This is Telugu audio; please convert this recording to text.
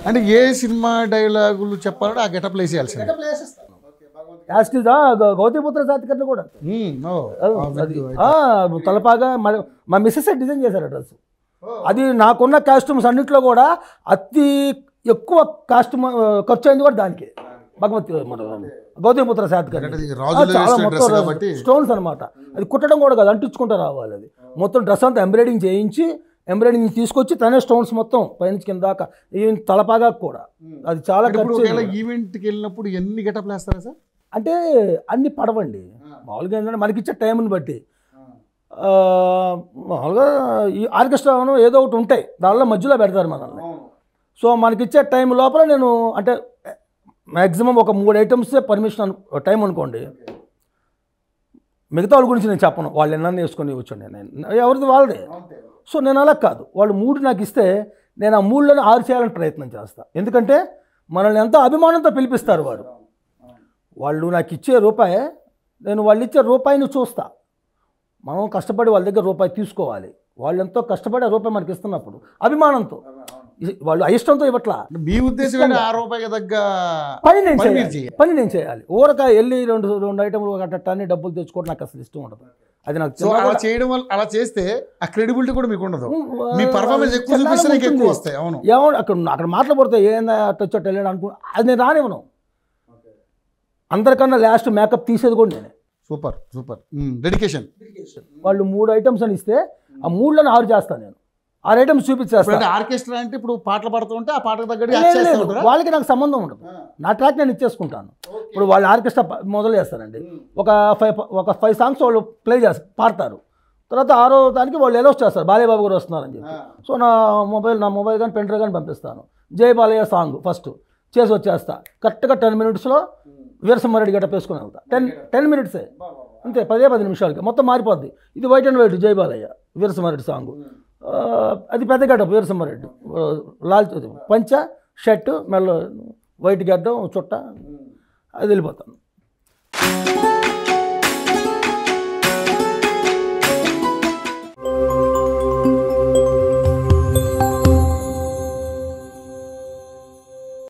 అంటే ఏ సినిమా డైలాగులు చెప్పాలంటే ఆ గెటప్ వేసేయాల్సింది. గౌతమిపుత్ర శాతకర్ణి కూడా తలపాగా మా మిస్సెస్ డిజైన్ చేశారు డ్రెస్. అది నాకున్న కాస్ట్యూమ్స్ అన్నింటిలో కూడా అతి ఎక్కువ కాస్ట్యూమ్ ఖర్చు అయింది కూడా దానికి. గౌతమిపుత్ర శాతకర్ణి చాలా మొత్తం స్టోన్స్ అనమాట. అది కుట్టడం కూడా కాదు, అంటించుకుంటూ రావాలి. అది మొత్తం డ్రెస్ అంతా ఎంబ్రాయిడింగ్ చేయించి ఎంబ్రాయిడింగ్ తీసుకొచ్చి తనే స్టోన్స్ మొత్తం పైనుంచి కింద దాకా ఈవెన్ తలపాగా కూడా. అది చాలా ఖర్చు. ఈవెంట్కి వెళ్ళినప్పుడు ఎన్ని గెటప్లు వేస్తారా సార్? అంటే అన్ని పడవండి. మామూలుగా ఏంటంటే మనకిచ్చే టైంని బట్టి మామూలుగా ఈ ఆర్కెస్ట్రా ఏదో ఒకటి ఉంటాయి, దానిలో మధ్యలో పెడతారు మనల్ని. సో మనకిచ్చే టైం లోపల నేను అంటే మ్యాక్సిమం ఒక 3 ఐటమ్స్ పర్మిషన్ టైం అనుకోండి. మిగతా వాళ్ళ గురించి నేను చెప్పను, వాళ్ళు ఎన్నన్నీ వేసుకొని కూర్చోండి, నేను ఎవరిది వాళ్ళదే. సో నేను అలా కాదు, వాళ్ళు 3 నాకు ఇస్తే నేను ఆ 3లోనే 6 చేయాలని ప్రయత్నం చేస్తాను. ఎందుకంటే మనల్ని ఎంతో అభిమానంతో పిలిపిస్తారు వారు. వాళ్ళు నాకు ఇచ్చే రూపాయి, నేను వాళ్ళు ఇచ్చే రూపాయిని చూస్తా. మనం కష్టపడి వాళ్ళ దగ్గర రూపాయి తీసుకోవాలి. వాళ్ళు ఎంతో కష్టపడి ఆ రూపాయి మనకి ఇస్తున్నప్పుడు అభిమానంతో, వాళ్ళు అయిష్టంతో ఇవ్వట్లా. మీ ఉద్దేశం ఆ రూపాయి తగ్గ పని నేను చేయాలి. ఊరక వెళ్ళి రెండు ఐటమ్లు అన్ని డబ్బులు తెచ్చుకోవడం నాకు అసలు ఇష్టం ఉండదు. అది నాకు అలా చేయడం వల్ల, అలా చేస్తే ఆ క్రెడిబిలిటీ కూడా మీకు ఉండదు. మీ పర్ఫార్మెన్స్ ఎక్కువ చూపిస్తే ఎక్కువ వస్తాయి. అవును, ఏమో అక్కడ మాట్లాడితే ఏందా టచ్ వెళ్ళాడు అనుకో, అది నేను రానివ్వను. అందరికన్నా లాస్ట్ మేకప్ తీసేది కూడా నేనే. Super super dedication. వాళ్ళు 3 ఐటమ్స్ అని ఇస్తే ఆ 3లోనే 6 చేస్తాను నేను. 6 ఐటమ్స్ చూపించేస్తాను. ఆర్కెస్ట్రా అంటే ఇప్పుడు పాటలు పాడుతుంటే ఆ పాటకు తగ్గట్టు వాళ్ళకి నాకు సంబంధం ఉండదు. నా ట్రాక్ నేను ఇచ్చేసుకుంటాను. ఇప్పుడు వాళ్ళు ఆర్కెస్ట్రా మొదలు చేస్తారండి, ఒక 5 సాంగ్స్ వాళ్ళు ప్లే చేస్తారు, పాడతారు. తర్వాత 6వ దానికి వాళ్ళు ఎలోస్ చేస్తారు, బాలయ్య బాబు గారు వస్తున్నారని చెప్పి. సో నా మొబైల్ కానీ పెన్ డ్రైవ్ కానీ పంపిస్తాను. జై బాలయ్య సాంగ్ ఫస్ట్ చేసి వచ్చేస్తా. కరెక్ట్గా 10 మినిట్స్లో వీరసింహారెడ్డి గట్ట వేసుకుని వెళ్తా. 10 మినిట్సే అంతే, 10 నిమిషాలకి మొత్తం మారిపోద్ది. ఇది వైట్ అండ్ వైట్ జై బాలయ్య వీరసింహారెడ్డి సాంగ్. అది పెద్ద గడ్డ వీరసింహారెడ్డి, లాల్ పంచ షర్టు మెల్ల వైట్ గడ్డం చుట్ట, అది వెళ్ళిపోతాను.